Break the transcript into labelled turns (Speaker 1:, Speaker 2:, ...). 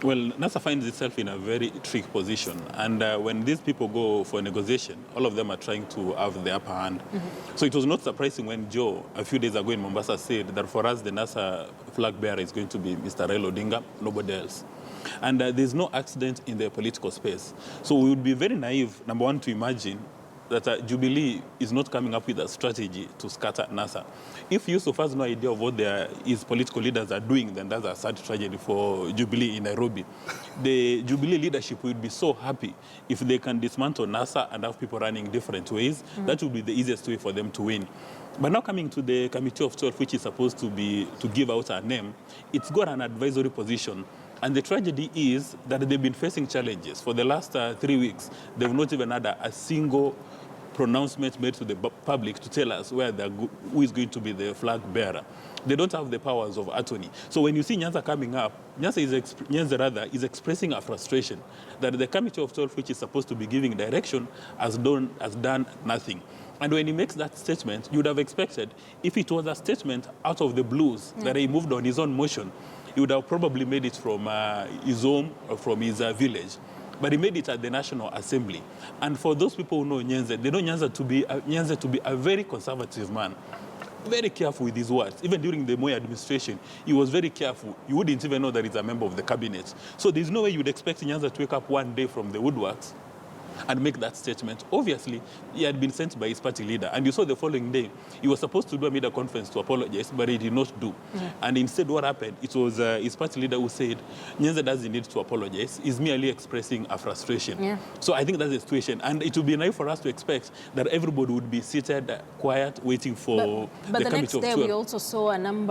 Speaker 1: Well, NASA finds itself in a very tricky position. And when these people go for a negotiation, all of them are trying to have the upper hand. So it was not surprising when Joe, a few days ago in Mombasa, said that for us, the NASA flag bearer is going to be Mr. Raila Odinga, nobody else. And there's no accident in the political space. So we would be very naive, number one, to imagine that Jubilee is not coming up with a strategy to scatter NASA. If Yusuf has no idea of what his political leaders are doing, then that's a sad tragedy for Jubilee in Nairobi. The Jubilee leadership would be so happy if they can dismantle NASA and have people running different ways. That would be the easiest way for them to win. But now coming to the Committee of 12, which is supposed to give out a name, it's got an advisory position. And the tragedy is that they've been facing challenges. For the last 3 weeks, they've not even had a single pronouncement made to the public to tell us who is going to be the flag bearer. They don't have the powers of attorney. So when you see Nyenze coming up, Nyenze is expressing a frustration that the Committee of 12, which is supposed to be giving direction, has done nothing. And when he makes that statement, you would have expected, if it was a statement out of the blues, that he moved on his own motion, he would have probably made it from his home or from his village. But he made it at the National Assembly. And for those people who know Nyenze, they know Nyenze to be a very conservative man. Very careful with his words. Even during the Moi administration, he was very careful. You wouldn't even know that he's a member of the cabinet. So there's no way you'd expect Nyenze to wake up one day from the woodworks and make that statement. Obviously, he had been sent by his party leader. And you saw the following day, he was supposed to do a media conference to apologize, but he did not do. And instead, what happened? It was his party leader who said, Nyenze doesn't need to apologize. He's merely expressing a frustration. So I think that's the situation. And it would be naive for us to expect that everybody would be seated, quiet, waiting for
Speaker 2: but
Speaker 1: the Committee of 12.
Speaker 2: But the next day, we also saw a number